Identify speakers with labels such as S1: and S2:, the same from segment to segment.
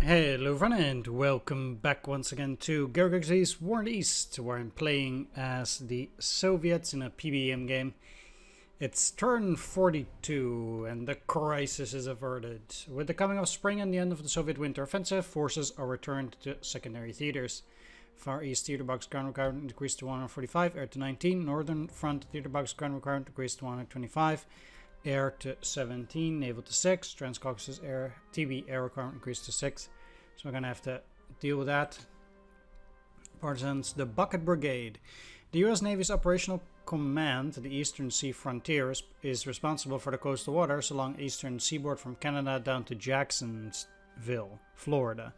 S1: Hello everyone and welcome back once again to Grigsby's War in the East, where I'm playing as the Soviets in a PBEM game. It's turn 42 and the crisis is averted. With the coming of spring and the end of the Soviet winter offensive, forces are returned to secondary theaters. Far East theater box ground requirement decreased to 145, air to 19, Northern Front theater box ground requirement decreased to 125. Air to 17, naval to 6, Transcaucasus air, TB air requirement increased to 6. So we're gonna have to deal with that. Partisans, the Bucket Brigade. The US Navy's operational command, the Eastern Sea Frontier, is responsible for the coastal waters along eastern seaboard from Canada down to Jacksonville, Florida,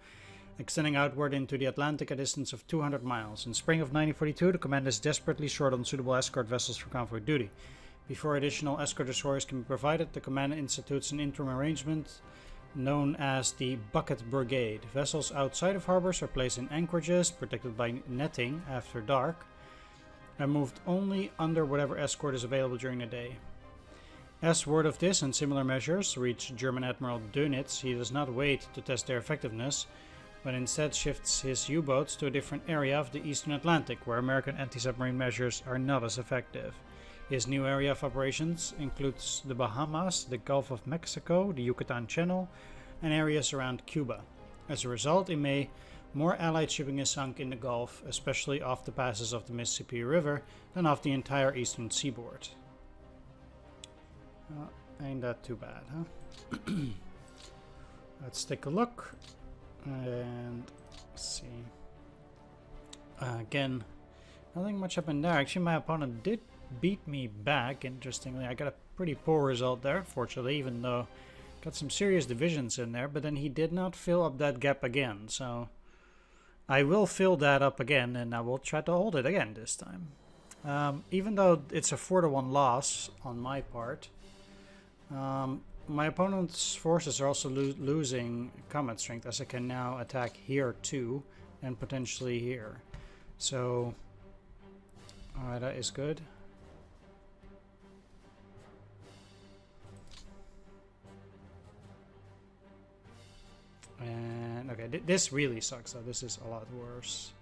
S1: extending outward into the Atlantic a distance of 200 miles. In spring of 1942, the command is desperately short on suitable escort vessels for convoy duty. Before additional escort destroyers can be provided, the command institutes an interim arrangement known as the Bucket Brigade. Vessels outside of harbors are placed in anchorages, protected by netting after dark, and moved only under whatever escort is available during the day. As word of this and similar measures reach German Admiral Dönitz, he does not wait to test their effectiveness, but instead shifts his U-boats to a different area of the Eastern Atlantic, where American anti-submarine measures are not as effective. His new area of operations includes the Bahamas, the Gulf of Mexico, the Yucatan Channel, and areas around Cuba. As a result, in May, more Allied shipping is sunk in the Gulf, especially off the passes of the Mississippi River, than off the entire eastern seaboard. Ain't that too bad, huh? Let's take a look and see. Again, nothing much happened there. Actually, my opponent did beat me back. Interestingly, I got a pretty poor result there, fortunately, even though got some serious divisions in there, but then he did not fill up that gap again, so I will fill that up again and I will try to hold it again this time. Even though it's a 4-1 loss on my part, my opponent's forces are also losing combat strength, as I can now attack here too and potentially here, so alright, that is good. And okay, this really sucks though. This is a lot worse.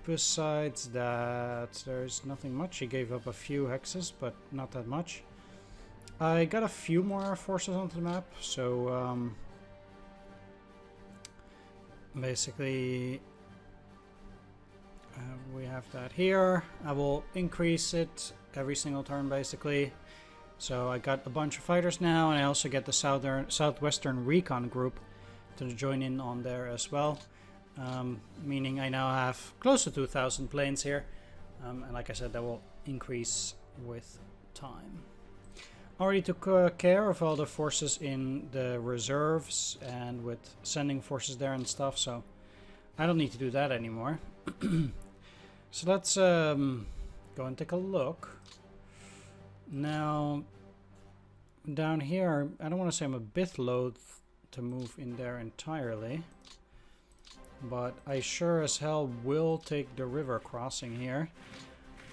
S1: Besides that, there's nothing much. He gave up a few hexes, but not that much. I got a few more forces onto the map, so basically we have that here. I will increase it every single turn basically. So I got a bunch of fighters now, and I also get the Southwestern Recon Group to join in on there as well. Meaning I now have close to 2,000 planes here. And like I said, that will increase with time. Already took care of all the forces in the reserves and with sending forces there and stuff, so I don't need to do that anymore. So let's go and take a look. Now, down here, I don't want to say I'm a bit loath to move in there entirely, but I sure as hell will take the river crossing here.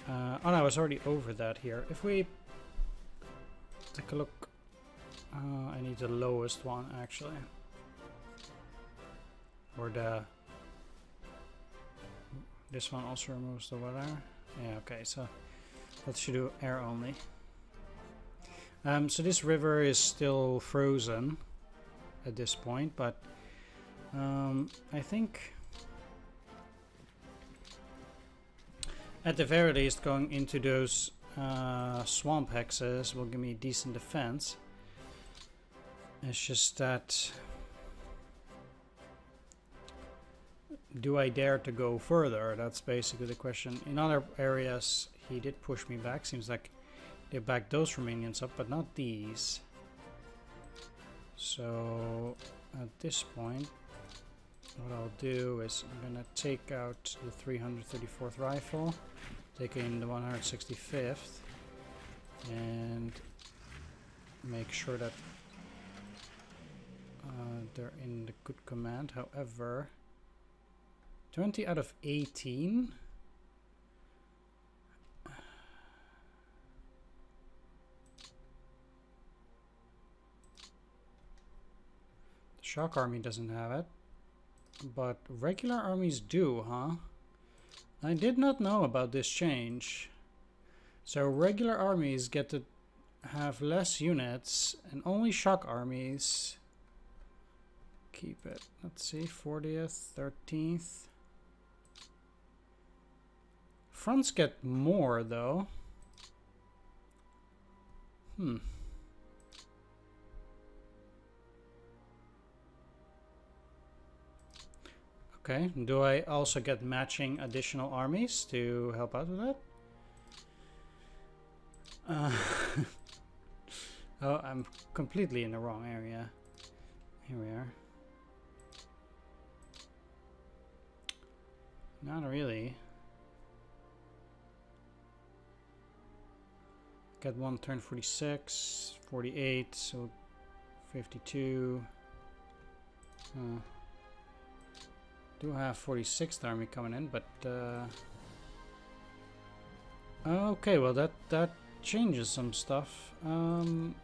S1: Oh no, I was already over that here. If we take a look, I need the lowest one actually, or this one also removes the water. Yeah, okay, so that should do air only. So this river is still frozen at this point, but I think at the very least going into those swamp hexes will give me decent defense. It's just that, do I dare to go further? That's basically the question. In other areas he did push me back. Seems like they backed those Romanians up, but not these. So at this point, what I'll do is I'm gonna take out the 334th Rifle, take in the 165th, and make sure that they're in the good command. However, 20 out of 18. Shock army doesn't have it, but regular armies do, huh? I did not know about this change. So regular armies get to have less units, and only shock armies keep it. Let's see, 40th, 13th. Fronts get more though. Okay, do I also get matching additional armies to help out with that? Oh, I'm completely in the wrong area. Here we are. Not really. Got one turn 46, 48, so 52. Do have 46th army coming in, but okay, well that changes some stuff. Well,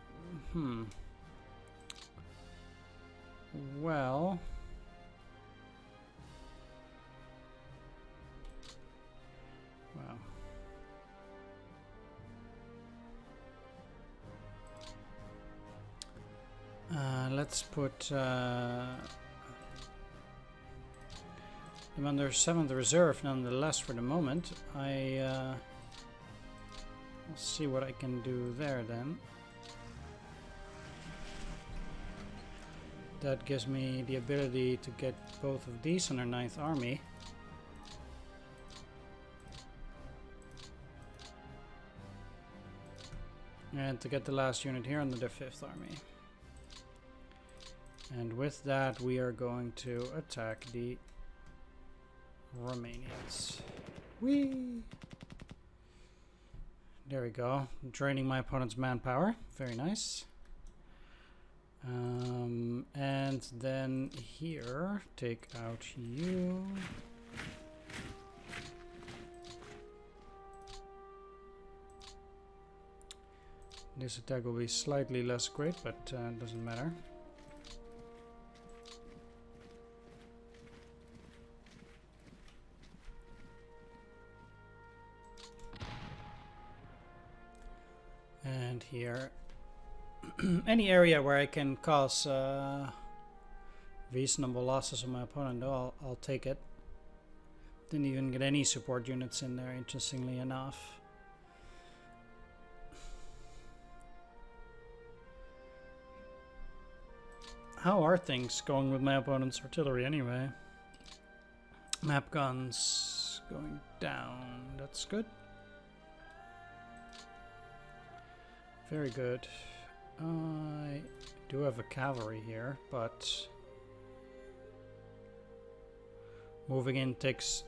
S1: wow. Let's put them under 7th reserve nonetheless for the moment. I'll see what I can do there then. That gives me the ability to get both of these on our 9th army. And to get the last unit here under the 5th army. And with that we are going to attack the Romanians. Whee! There we go. Draining my opponent's manpower. Very nice. And then here, take out you. This attack will be slightly less great, but doesn't matter. And here, any area where I can cause reasonable losses on my opponent, I'll take it. Didn't even get any support units in there, interestingly enough. How are things going with my opponent's artillery anyway? Map guns going down, that's good. Very good. I do have a cavalry here, but moving in takes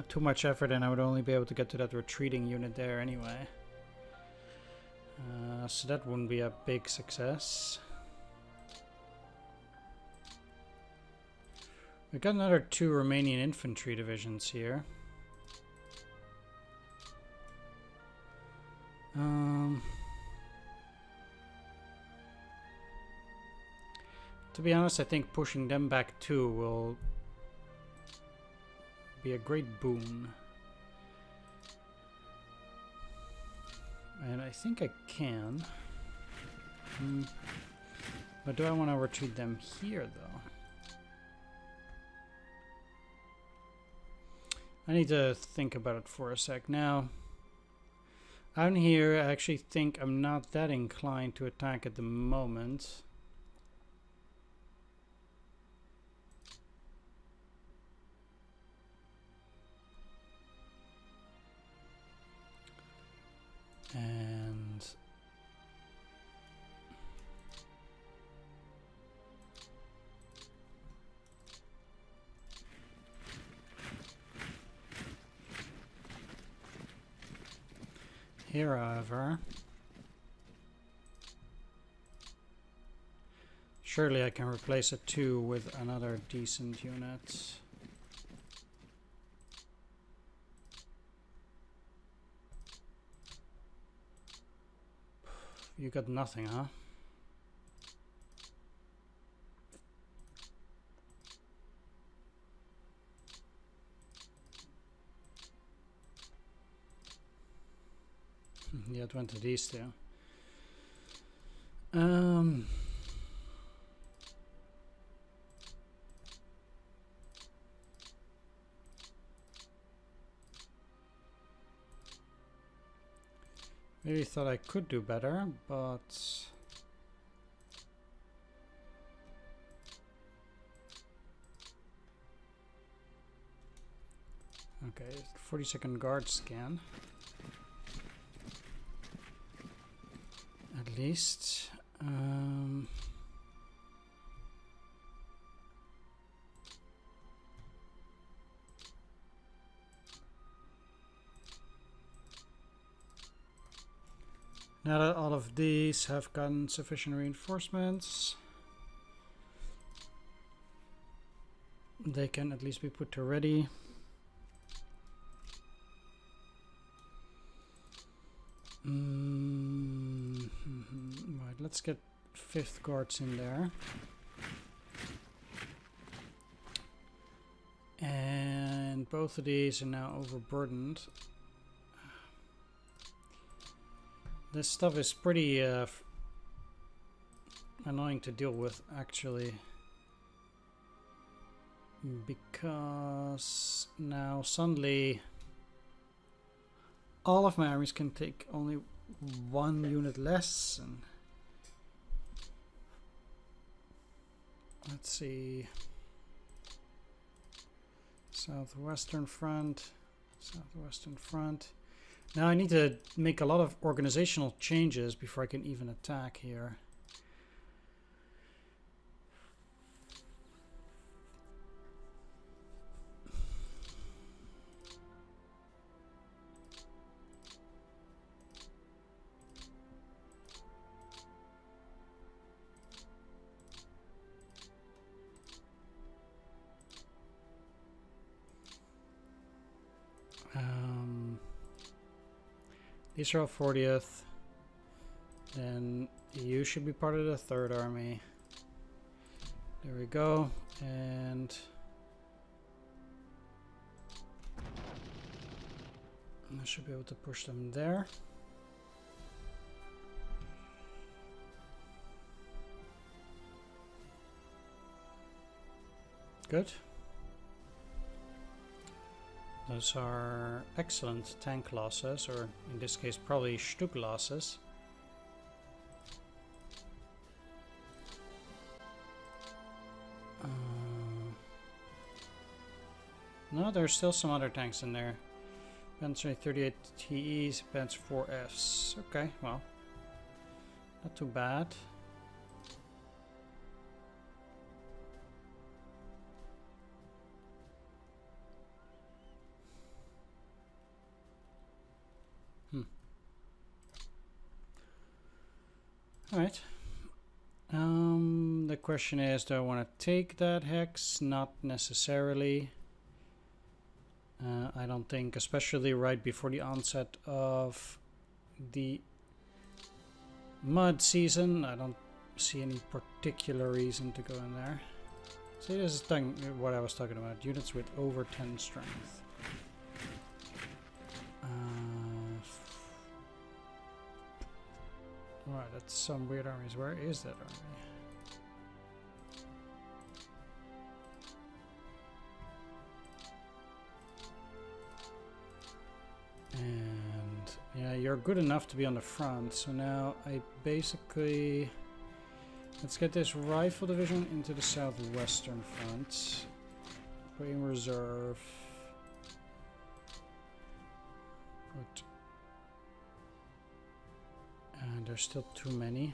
S1: too much effort, and I would only be able to get to that retreating unit there anyway. So that wouldn't be a big success. We've got another 2 Romanian infantry divisions here. To be honest, I think pushing them back too will be a great boon. And I think I can. But do I want to retreat them here though? I need to think about it for a sec. Now, out here, I actually think I'm not that inclined to attack at the moment. And here, however, surely I can replace a 2 with another decent unit. You got nothing, huh? The advent of these two. Maybe thought I could do better, but okay, 40-second guard scan. At least. Now that all of these have gotten sufficient reinforcements, they can at least be put to ready. Right, let's get 5th guards in there. And both of these are now overburdened. This stuff is pretty annoying to deal with, actually, because now suddenly all of my armies can take only 1 unit less. And let's see, southwestern front. Now I need to make a lot of organizational changes before I can even attack here. These are all 40th. Then you should be part of the 3rd Army. There we go. And I should be able to push them there. Good. Those are excellent tank losses, or in this case probably Stück losses. No, there's still some other tanks in there. Panzer 38 TEs, Panzer 4Fs. Okay, well, not too bad. Alright. The question is, do I want to take that hex? Not necessarily. I don't think, especially right before the onset of the mud season, I don't see any particular reason to go in there. See, this is what I was talking about. Units with over 10 strength. Right, that's some weird armies. Where is that army? And yeah, you're good enough to be on the front. So now I basically... Let's get this rifle division into the southwestern front. Put in reserve. Put... And there's still too many.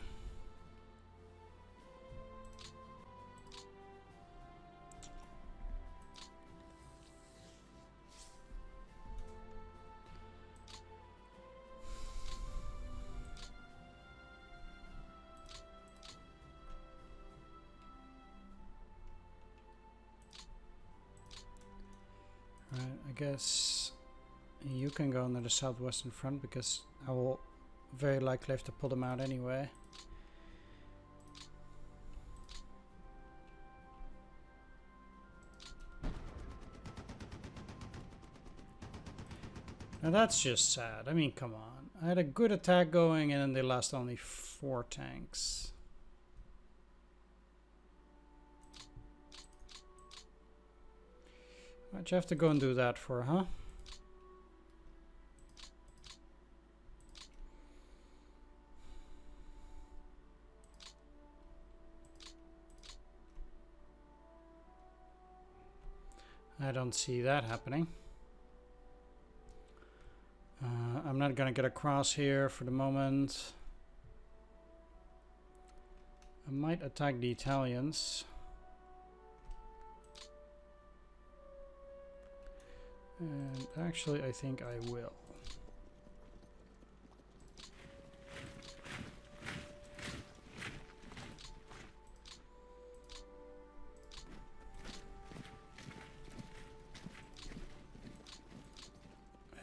S1: Right, I guess you can go under the southwestern front because I will very likely have to pull them out anyway. Now that's just sad. I mean, come on. I had a good attack going and then they lost only 4 tanks. Why'd you have to go and do that for, huh? I don't see that happening. I'm not gonna get across here for the moment. I might attack the Italians. And actually, I think I will.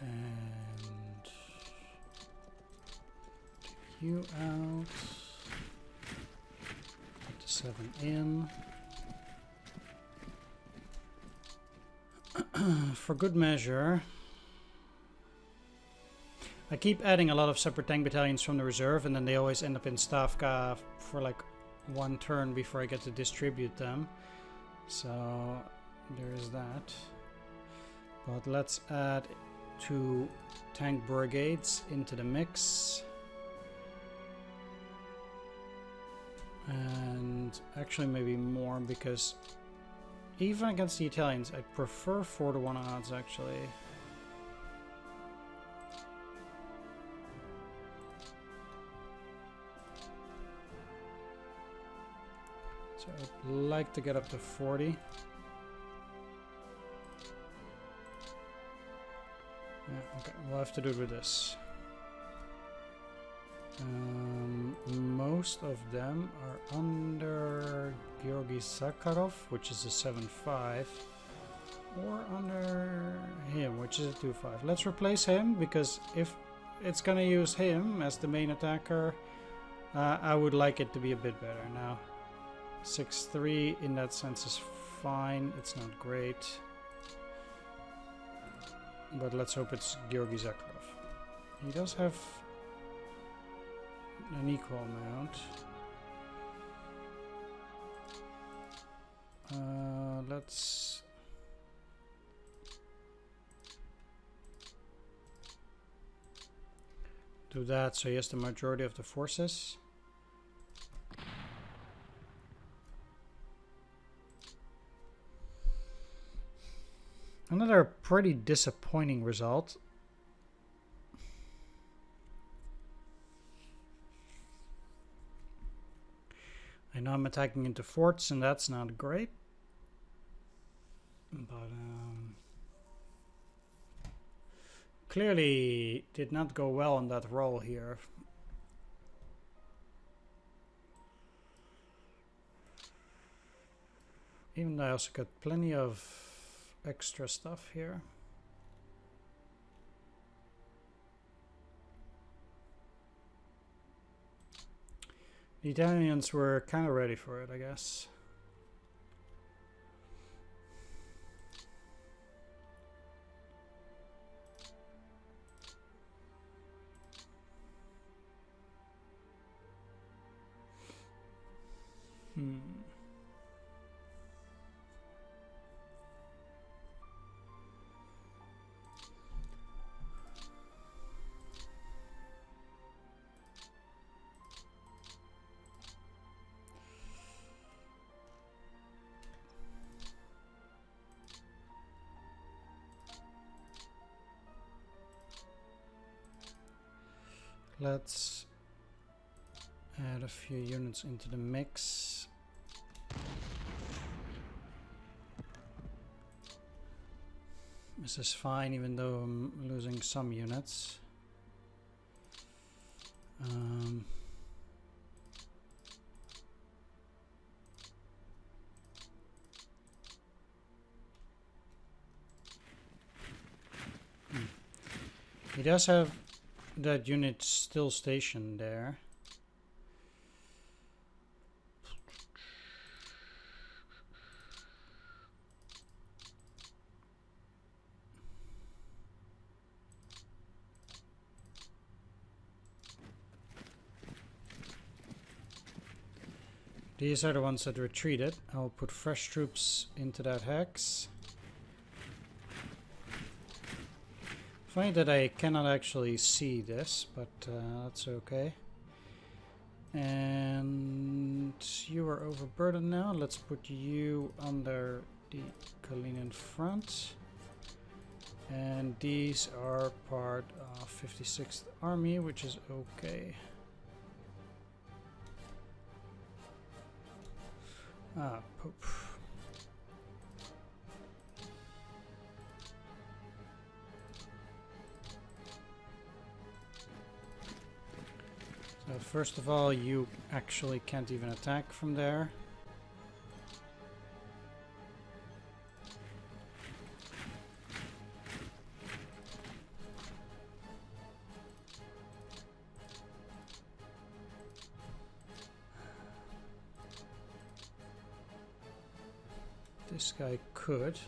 S1: And take you out. Put the 7 in. For good measure, I keep adding a lot of separate tank battalions from the reserve, and then they always end up in Stavka for like 1 turn before I get to distribute them. So there is that. But let's add 2 tank brigades into the mix. And actually maybe more, because even against the Italians, I prefer 4-1 odds, actually. So I'd like to get up to 40. Yeah, okay, we'll have to do it with this. Most of them are under Georgy Zakharov, which is a 7-5, or under him, which is a 2-5. Let's replace him, because if it's gonna use him as the main attacker, I would like it to be a bit better. Now 6-3 in that sense is fine, it's not great, but let's hope it's Georgy Zakharov. He does have an equal amount. Let's do that so he has the majority of the forces. Another pretty disappointing result. I know I'm attacking into forts, and that's not great. But clearly did not go well on that roll here. Even though I also got plenty of extra stuff here. The Italians were kind of ready for it, I guess. Let's add a few units into the mix. This is fine, even though I'm losing some units. He does have that unit still stationed there. These are the ones that retreated. I'll put fresh troops into that hex. Funny that I cannot actually see this, but that's okay. And you are overburdened now. Let's put you under the Kalinian front. And these are part of 56th Army, which is okay. Ah, Pope. So first of all, you actually can't even attack from there. This guy could.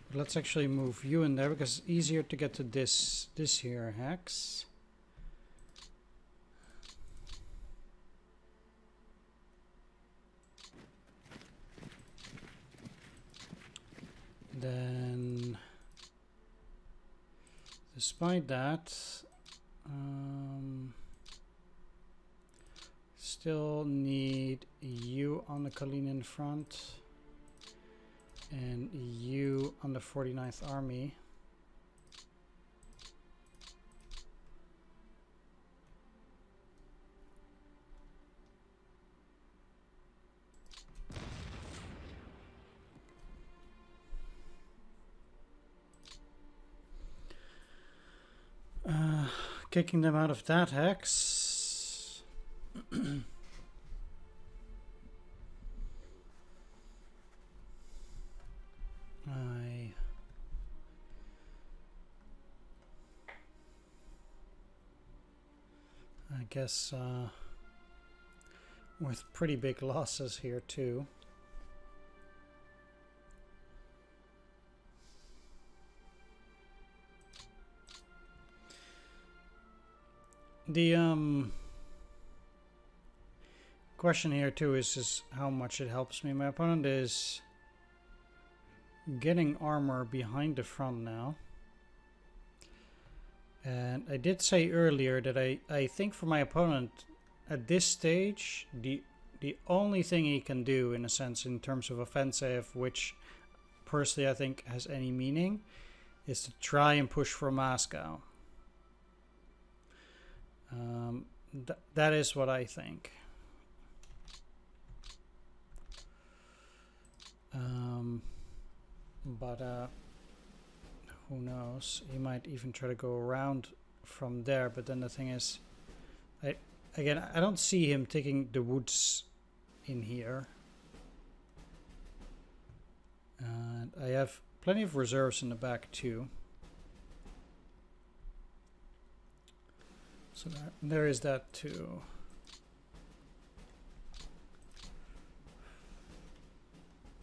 S1: But let's actually move you in there because it's easier to get to this here hex. Then, despite that, still need you on the Kalinian front and you on the 49th Army. Kicking them out of that hex. I guess with pretty big losses here too. The question here too is how much it helps me. My opponent is getting armor behind the front now. And I did say earlier that I think for my opponent at this stage, the only thing he can do in a sense in terms of offensive, which personally I think has any meaning, is to try and push for Moscow. That is what I think. But who knows? He might even try to go around from there. But then the thing is, I don't see him taking the woods in here. And I have plenty of reserves in the back too. So there is that too.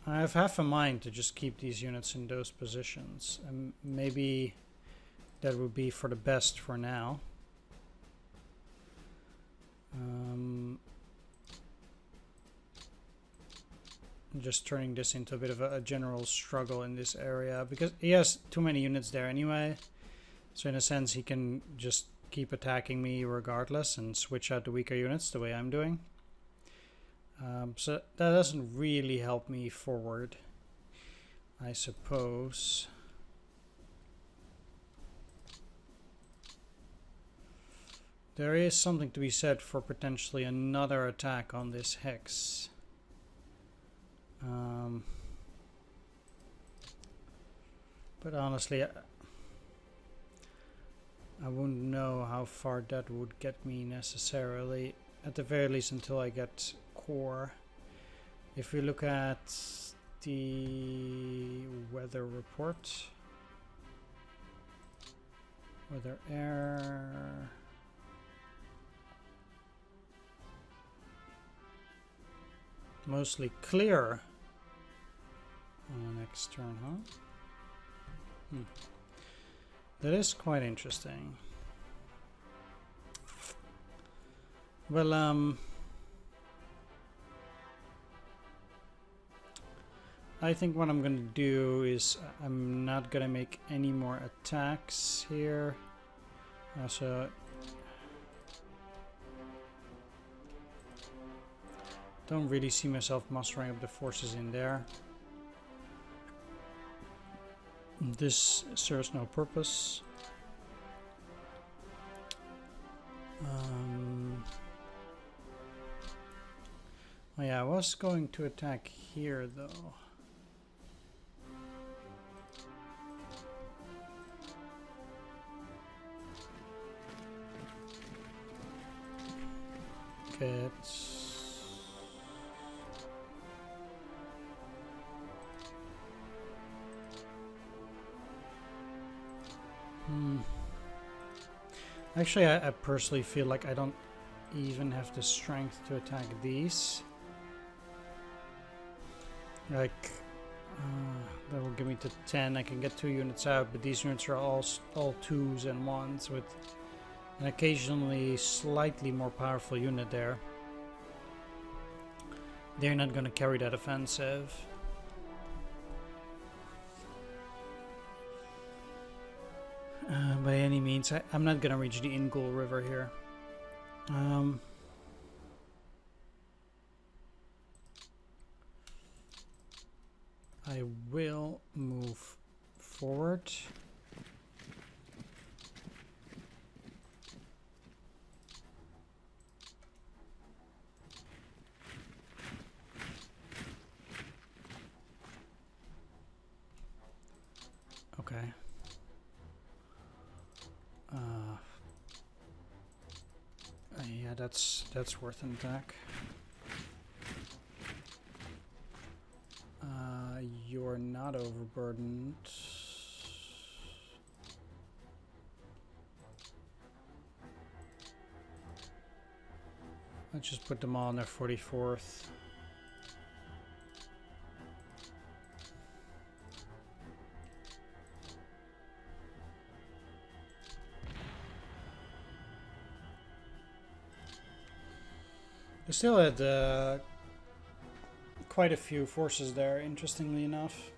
S1: I have half a mind to just keep these units in those positions, and maybe that would be for the best for now. Just turning this into a bit of a general struggle in this area, because he has too many units there anyway. So in a sense, he can just keep attacking me regardless and switch out the weaker units the way I'm doing. So that doesn't really help me forward, I suppose. There is something to be said for potentially another attack on this hex. But honestly, I wouldn't know how far that would get me necessarily, at the very least until I get core. If we look at the weather report, weather air, mostly clear on the next turn, huh? That is quite interesting. Well, I think what I'm gonna do is I'm not gonna make any more attacks here. So don't really see myself mustering up the forces in there. This serves no purpose. Oh yeah, I was going to attack here though. Okay, Actually, I personally feel like I don't even have the strength to attack these. Like, that will give me to 10. I can get 2 units out, but these units are all 2s and 1s with an occasionally slightly more powerful unit there. They're not going to carry that offensive. By any means, I'm not going to reach the Ingul River here. I will move forward. Okay. Yeah, that's worth an attack. You're not overburdened. Let's just put them all on their 44th. They still had quite a few forces there, interestingly enough.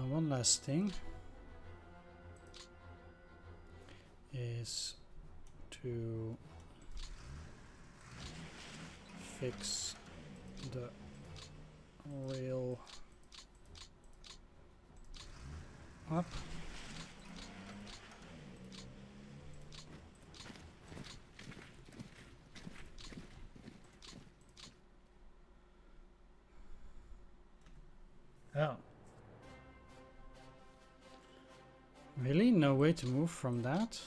S1: One last thing is to fix the rail up. Oh. Really? No way to move from that?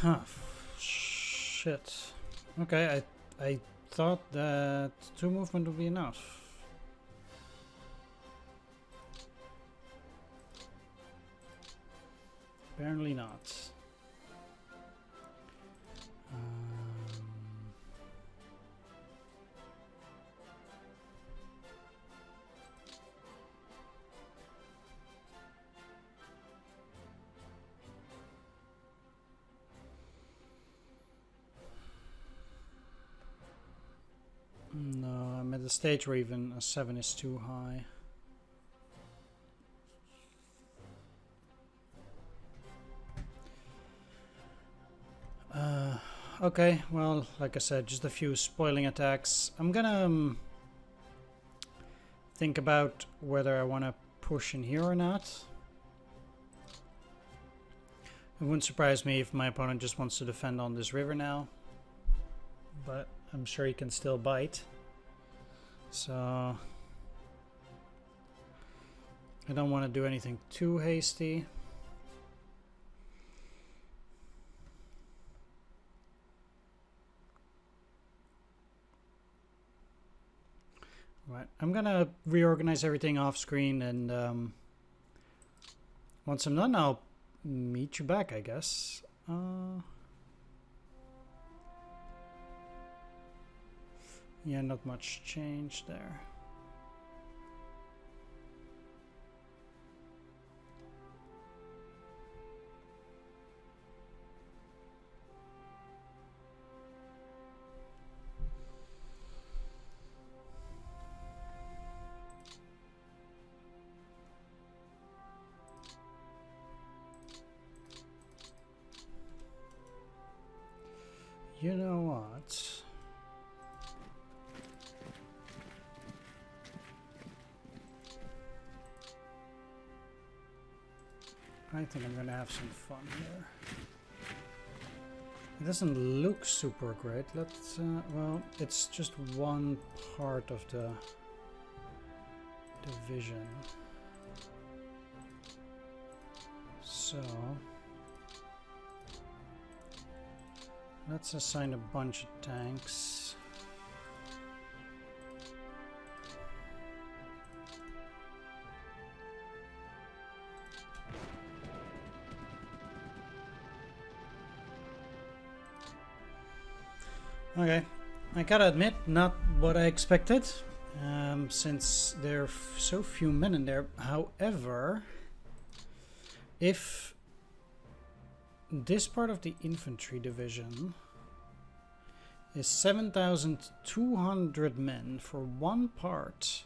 S1: Huh. Shit. Okay, I thought that 2 movement would be enough. Apparently not. No, I'm at the stage where even a 7 is too high. Okay, well, like I said, just a few spoiling attacks. I'm gonna think about whether I want to push in here or not. It wouldn't surprise me if my opponent just wants to defend on this river now, but I'm sure he can still bite. So I don't want to do anything too hasty. Right, I'm gonna reorganize everything off screen, and once I'm done, I'll meet you back, I guess. Yeah, not much change there. You know what? I think I'm gonna have some fun here. It doesn't look super great. Let's, well, it's just one part of the division. So let's assign a bunch of tanks. Okay, I gotta admit, not what I expected, since there are so few men in there. However, if this part of the infantry division is 7,200 men for one part,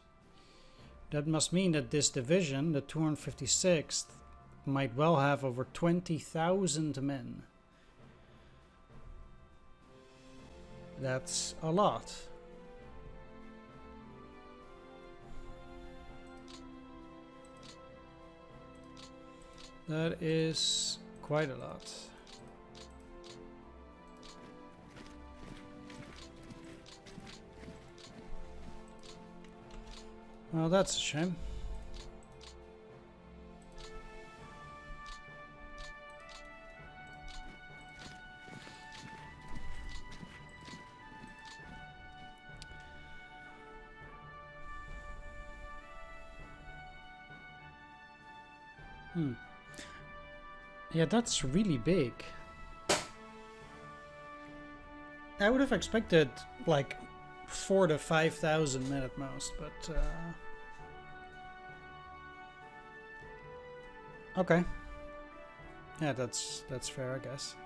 S1: that must mean that this division, the 256th, might well have over 20,000 men. That's a lot. That is quite a lot. Well, that's a shame. Yeah, that's really big. I would have expected like 4,000 to 5,000 men at most, but okay. Yeah, that's fair, I guess.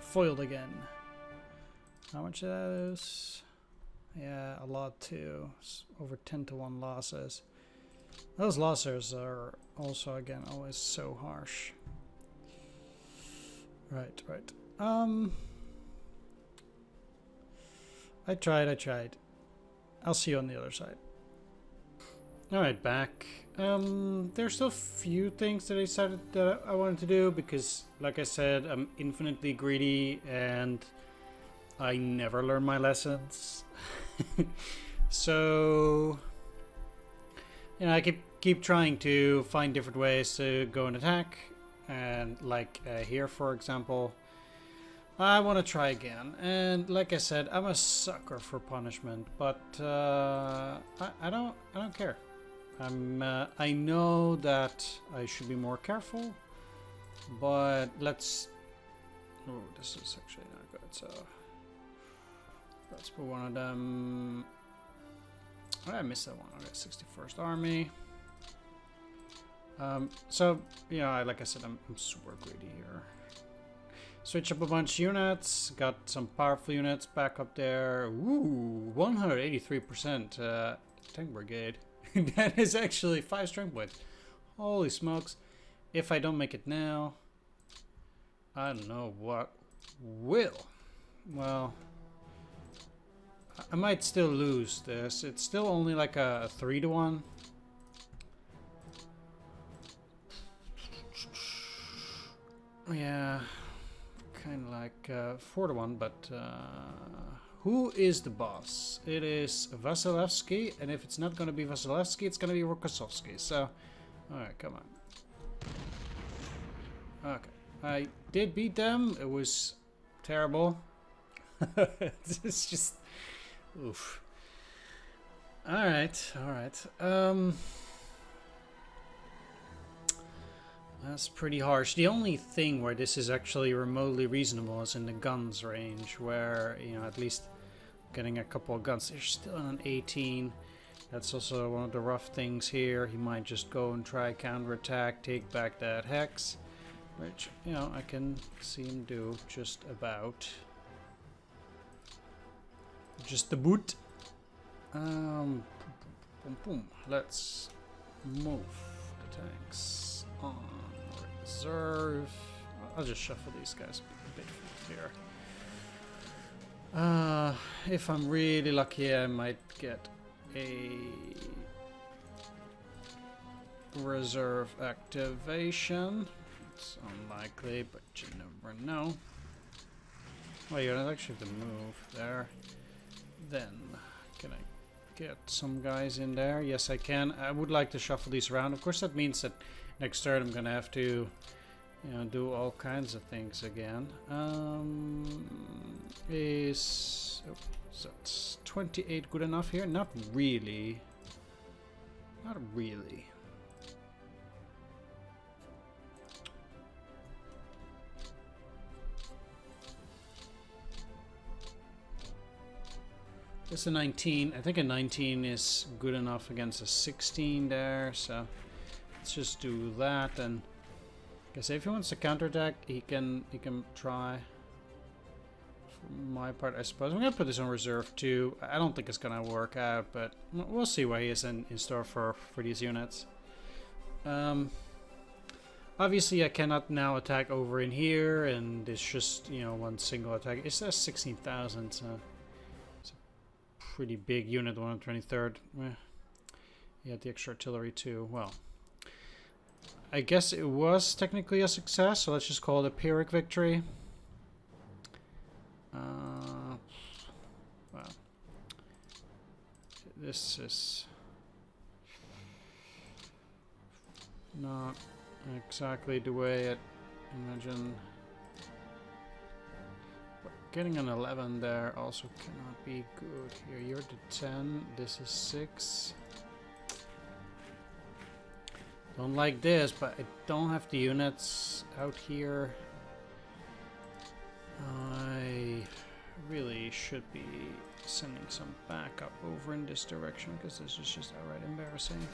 S1: Foiled again. How much that is? Yeah, a lot too. It's over 10-to-1 losses. Those losses are also, again, always so harsh. Right. I tried. I'll see you on the other side. Alright, back. There's still a few things that I decided that I wanted to do because, like I said, I'm infinitely greedy and I never learn my lessons. So, you know, I keep trying to find different ways to go and attack, and like here, for example, I want to try again. And like I said, I'm a sucker for punishment, but I don't care. I know that I should be more careful, but let's. Oh, this is actually not good. So let's put one of them. Oh, I missed that one. Okay, 61st Army. So, you know, like I said, I'm super greedy here. Switch up a bunch of units. Got some powerful units back up there. Ooh, 183% tank brigade. That is actually 5 strength with. Holy smokes. If I don't make it now, I don't know what will. Well, I might still lose this. It's still only like a 3-to-1. Yeah, kind of like 4-to-1, but who is the boss? It is Vasilevsky, and if it's not going to be Vasilevsky, it's going to be Rokossovsky. So, alright, come on. Okay, I did beat them. It was terrible. It's just, oof. All right, all right. That's pretty harsh. The only thing where this is actually remotely reasonable is in the guns range, where, you know, at least getting a couple of guns. They're still on an 18. That's also one of the rough things here. He might just go and try counterattack, take back that hex, which, you know, I can see him do just about. Just the boot. Boom, boom. Let's move the tanks on reserve. I'll just shuffle these guys a bit here. If I'm really lucky, I might get a reserve activation. It's unlikely, but you never know. Well, you don't actually have to move there. Then, can I get some guys in there? Yes, I can. I would like to shuffle these around. Of course, that means that next turn I'm gonna have to, you know, do all kinds of things again. So it's 28 good enough here? Not really. Not really. It's a 19. I think a 19 is good enough against a 16 there, so let's just do that. And I guess if he wants to counterattack, he can try. For my part, I suppose I'm gonna put this on reserve too. I don't think it's gonna work out, but we'll see what he is in store for these units. Obviously, I cannot now attack over in here, and it's just, you know, one single attack. It says 16,000, so it's a pretty big unit. 123rd. He had the extra artillery too. Well, I guess it was technically a success, so let's just call it a Pyrrhic victory. Well, this is not exactly the way I'd imagine. But getting an 11 there also cannot be good. Here, you're the 10. This is 6. Don't like this, but I don't have the units out here. I really should be sending some backup over in this direction, because this is just outright embarrassing.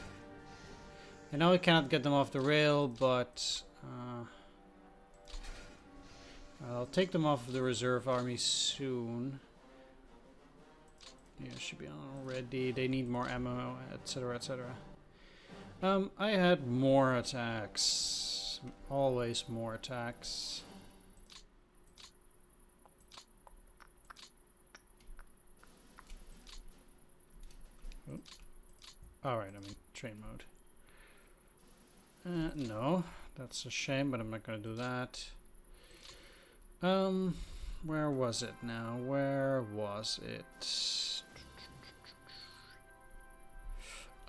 S1: I know I cannot get them off the rail, but I'll take them off of the reserve army soon. Yeah, should be on already. They need more ammo, etc., etc. I had more attacks. Always more attacks. Oh. Alright, I'm in train mode. No, that's a shame, but I'm not gonna do that. Where was it now? Where was it?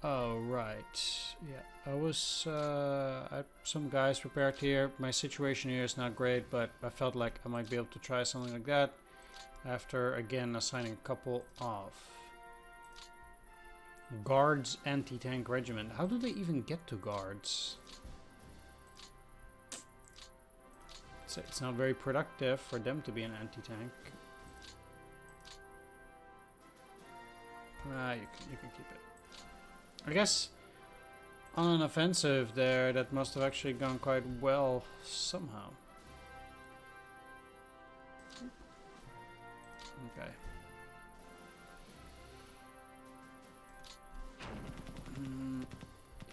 S1: Oh, right. Yeah, I had some guys prepared here. My situation here is not great, but I felt like I might be able to try something like that after, again, assigning a couple of Guards anti-tank regiment. How do they even get to guards? So it's not very productive for them to be an anti-tank. You can keep it. I guess on an offensive there, that must have actually gone quite well somehow. Okay.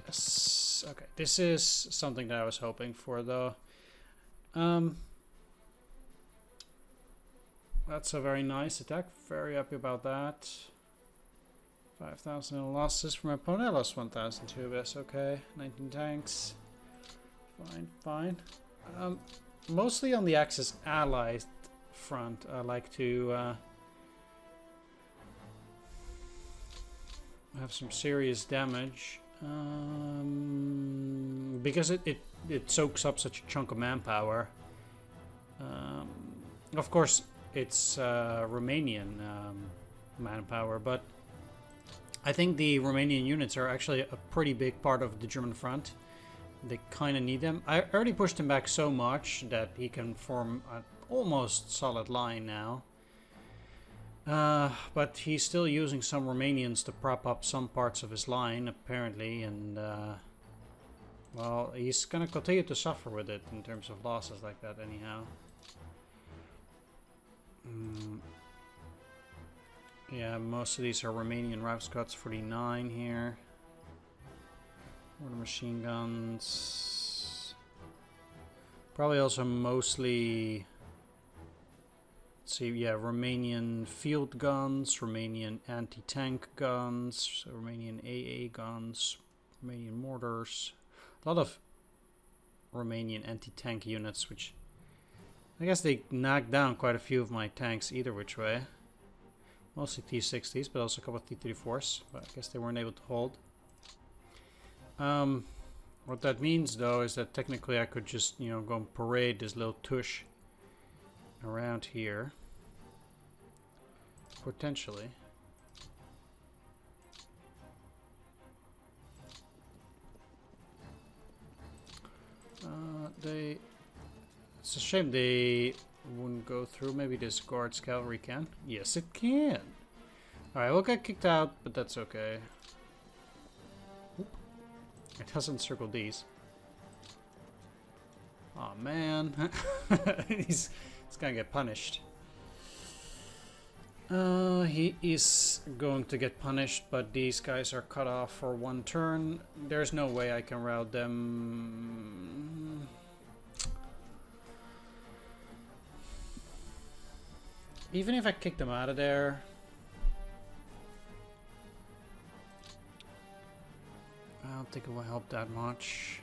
S1: Yes. Okay. This is something that I was hoping for, though. That's a very nice attack. Very happy about that. 5,000 losses from my opponent. I lost 1,000 too, but that's okay. 19 tanks. Fine, fine. Mostly on the Axis Allied front, I like to have some serious damage. Because it soaks up such a chunk of manpower. Of course, it's Romanian manpower, but I think the Romanian units are actually a pretty big part of the German front. They kind of need them. I already pushed him back so much that he can form an almost solid line now. But he's still using some Romanians to prop up some parts of his line, apparently, and well, he's gonna continue to suffer with it in terms of losses like that anyhow. Yeah, most of these are Romanian Rifle Scots 49 here. Mortar machine guns. Probably also mostly... Let's see, yeah, Romanian field guns, Romanian anti-tank guns, Romanian AA guns, Romanian mortars. A lot of Romanian anti-tank units, which I guess they knocked down quite a few of my tanks either which way. Mostly T-60s, but also a couple of T-34s, but I guess they weren't able to hold. What that means though is that technically I could just, you know, go and parade this little tush around here, potentially. It's a shame they wouldn't go through. Maybe this Guards cavalry can. Yes, it can. Alright, we'll get kicked out, but that's okay. Oop. It doesn't circle these. Oh man. He's gonna get punished. He is going to get punished, but these guys are cut off for one turn. There's no way I can rout them. Even if I kick them out of there, I don't think it will help that much.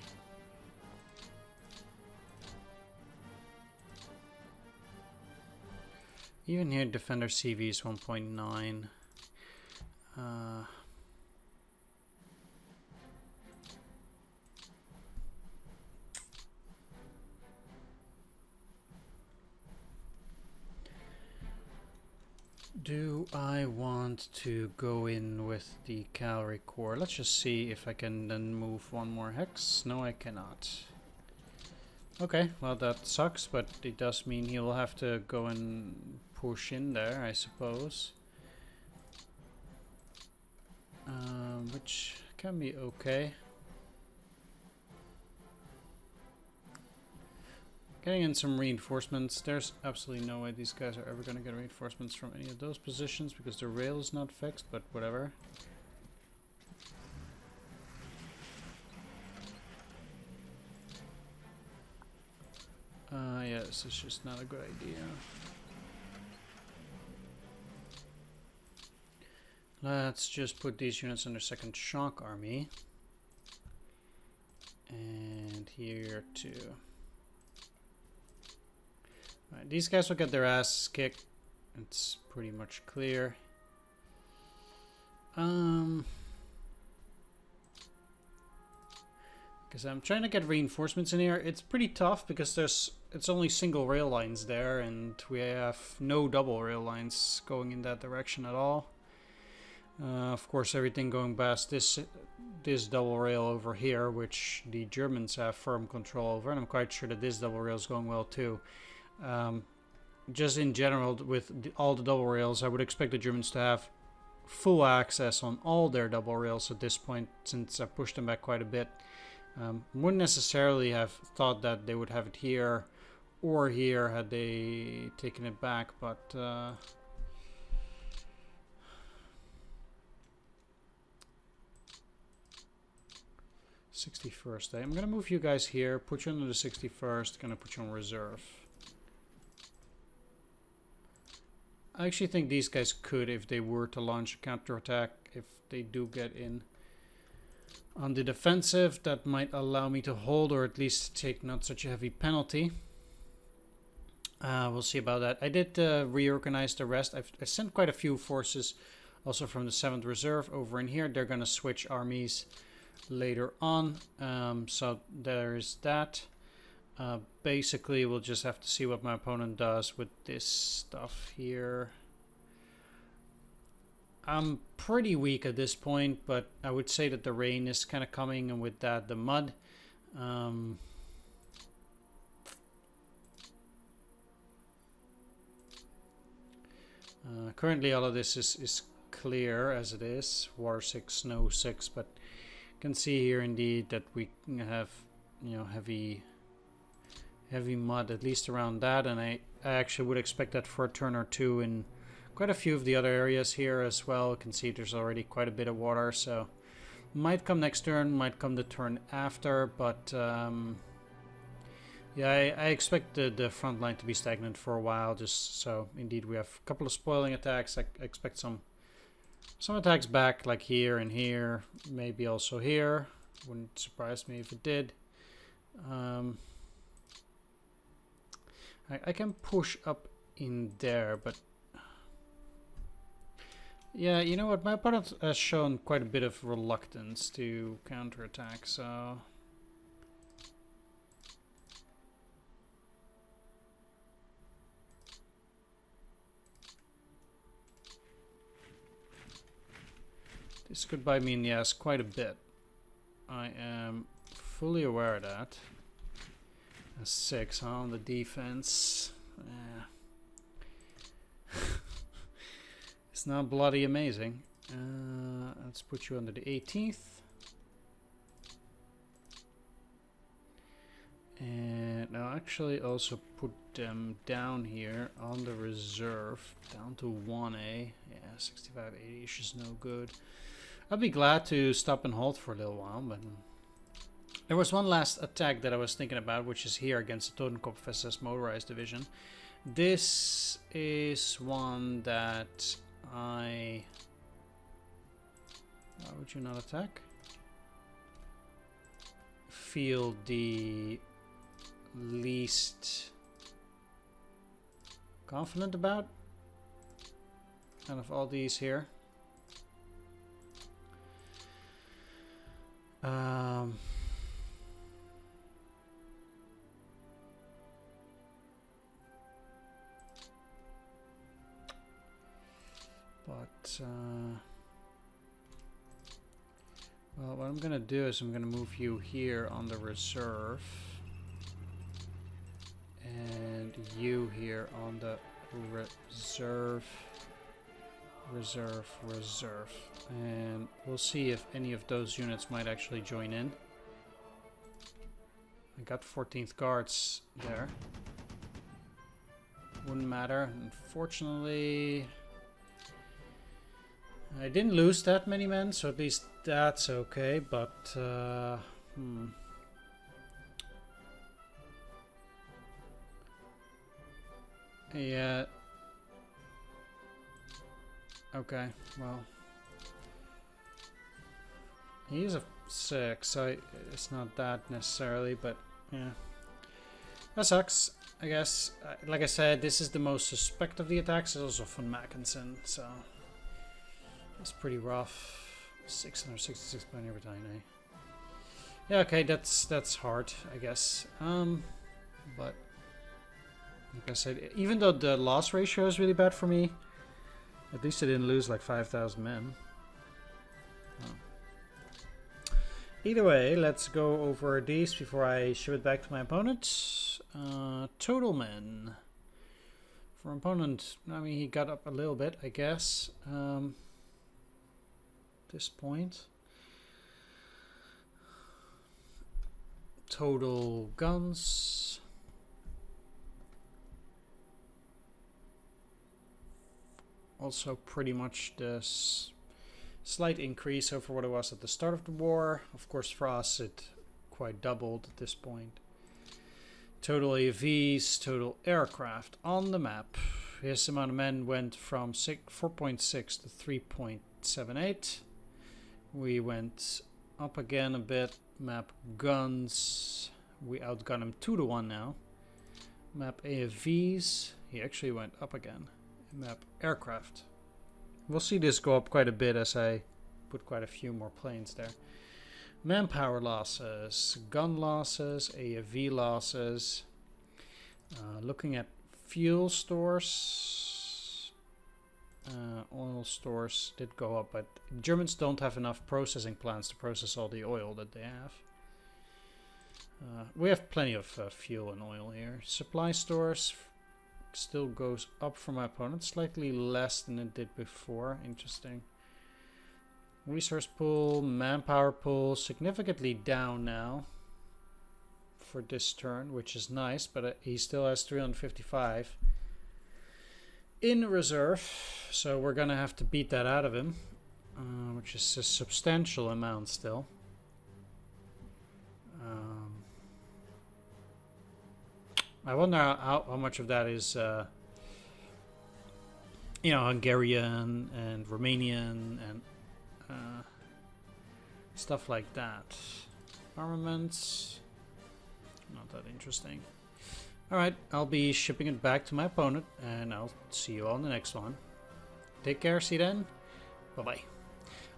S1: Even here, Defender CV is 1.9. Do I want to go in with the Cavalry Corps? Let's just see if I can then move one more hex. No, I cannot. Okay, well that sucks, but it does mean he will have to go and push in there, I suppose. Which can be okay. Getting in some reinforcements. There's absolutely no way these guys are ever going to get reinforcements from any of those positions because the rail is not fixed, but whatever. Yeah, this is just not a good idea. Let's just put these units under Second Shock Army. And here too. Right, these guys will get their asses kicked. It's pretty much clear. Because I'm trying to get reinforcements in here. It's pretty tough because it's only single rail lines there, and we have no double rail lines going in that direction at all. Of course, everything going past this double rail over here, which the Germans have firm control over, and I'm quite sure that this double rail is going well too. Just in general, with all the double rails, I would expect the Germans to have full access on all their double rails at this point, since I pushed them back quite a bit. Wouldn't necessarily have thought that they would have it here or here had they taken it back, but 61st. I'm gonna move you guys here, put you under the 61st, gonna put you on reserve. I actually think these guys could, if they were to launch a counterattack, if they do get in on the defensive, that might allow me to hold or at least take not such a heavy penalty. We'll see about that. I did reorganize the rest. I sent quite a few forces also from the 7th Reserve over in here. They're going to switch armies later on. So there's that. Basically, we'll just have to see what my opponent does with this stuff here. I'm pretty weak at this point, but I would say that the rain is kind of coming, and with that, the mud. Currently, all of this is clear as it is. Water 6, snow 6, but you can see here indeed that we have, you know, heavy mud, at least around that, and I actually would expect that for a turn or two in quite a few of the other areas here as well. You can see there's already quite a bit of water, so might come next turn, might come the turn after, but yeah, I expect the front line to be stagnant for a while, just so indeed we have a couple of spoiling attacks. I expect some attacks back, like here and here, maybe also here. Wouldn't surprise me if it did. I can push up in there, but yeah, you know what? My opponent has shown quite a bit of reluctance to counterattack, so this could buy me in the ass quite a bit. I am fully aware of that. A 6, huh, on the defense. It's not bloody amazing. Let's put you under the 18th. And I'll actually also put them down here on the reserve, down to 1A. Yeah, 65-80 is no good. I'd be glad to stop and hold for a little while, but there was one last attack that I was thinking about, which is here against the Totenkopf SS Motorized Division. This is one that why would you not attack? Feel the least confident about out of all these here. Well, what I'm gonna do is I'm gonna move you here on the reserve, and you here on the reserve, and we'll see if any of those units might actually join in. I got 14th guards there. Wouldn't matter, unfortunately. I didn't lose that many men, so at least that's okay, but yeah. Okay, well, he's a 6, so it's not that necessarily, but yeah, that sucks, I guess. Like I said, this is the most suspect of the attacks. It's also von Mackensen, so it's pretty rough. 666 by every time, eh? Yeah, okay, that's hard, I guess. But like I said, even though the loss ratio is really bad for me, at least I didn't lose like 5,000 men. Oh. Either way, let's go over these before I show it back to my opponent. Total men. For opponent, I mean, he got up a little bit, I guess. This point. Total guns. Also pretty much this slight increase over what it was at the start of the war. Of course, for us it quite doubled at this point. Total AVs, total aircraft on the map. His amount of men went from 4.6 to 3.78. We went up again a bit. Map guns, we outgun him 2 to 1 now. Map AFVs, he actually went up again. Map aircraft, we'll see this go up quite a bit as I put quite a few more planes there. Manpower losses, gun losses, AFV losses. Looking at fuel stores, oil stores did go up, but Germans don't have enough processing plants to process all the oil that they have. We have plenty of fuel and oil here. Supply stores still goes up for my opponent, slightly less than it did before. Interesting. Resource pool, manpower pool, significantly down now for this turn, which is nice, but he still has 355 in reserve, so we're gonna have to beat that out of him, which is a substantial amount still. I wonder how much of that is, you know, Hungarian and Romanian and stuff like that. Armaments, not that interesting. Alright, I'll be shipping it back to my opponent, and I'll see you all in the next one. Take care, see you then. Bye-bye.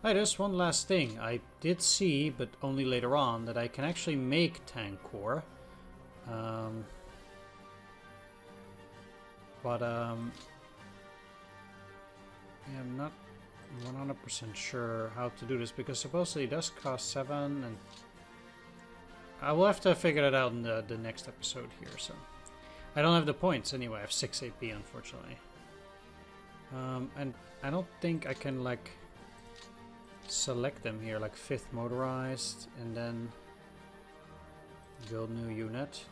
S1: Alright, there's one last thing. I did see, but only later on, that I can actually make tank core. Yeah, I'm not 100% sure how to do this, because supposedly it does cost 7, and I will have to figure that out in the next episode here. So I don't have the points anyway. I have 6 AP, unfortunately. And I don't think I can like select them here, like 5th motorized and then build new unit.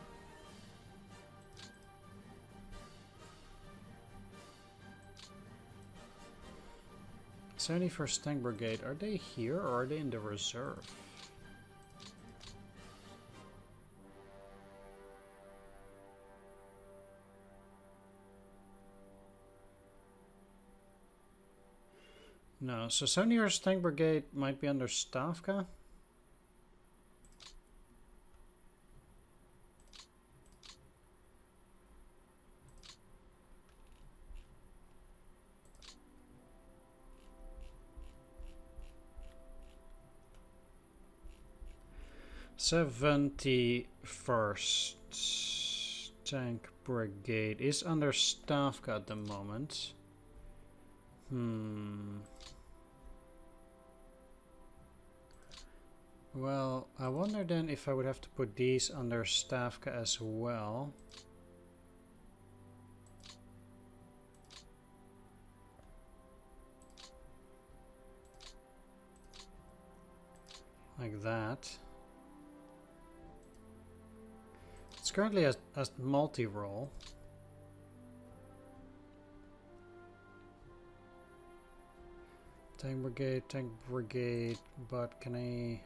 S1: 71st Tank Brigade, are they here or are they in the reserve? No, so 71st Tank Brigade might be under Stavka. '71st Tank Brigade is under Stavka at the moment. Well, I wonder then if I would have to put these under Stavka as well. Like that. It's currently as multi-role. Tank brigade, but can I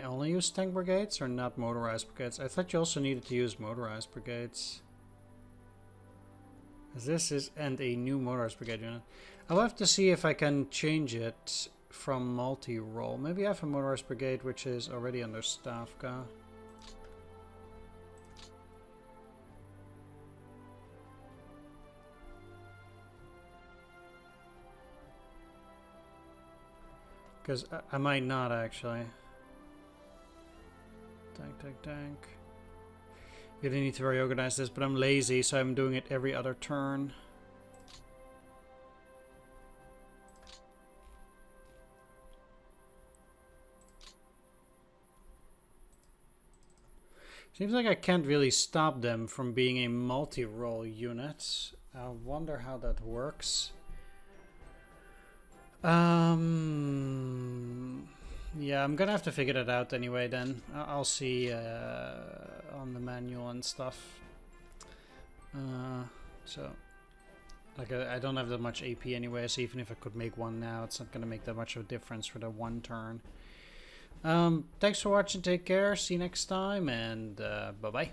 S1: only use tank brigades or not motorized brigades? I thought you also needed to use motorized brigades. This is and a new motorized brigade unit. I'll have to see if I can change it from multi-role. Maybe I have a motorized brigade which is already under Stavka. Because I might not actually. Tank. Really need to reorganize this, but I'm lazy, so I'm doing it every other turn. Seems like I can't really stop them from being a multi-role unit. I wonder how that works. Yeah, I'm gonna have to figure that out anyway then. I'll see on the manual and stuff. So, like I don't have that much AP anyway, so even if I could make one now, it's not gonna make that much of a difference for the one turn. Thanks for watching, take care, see you next time, and bye-bye.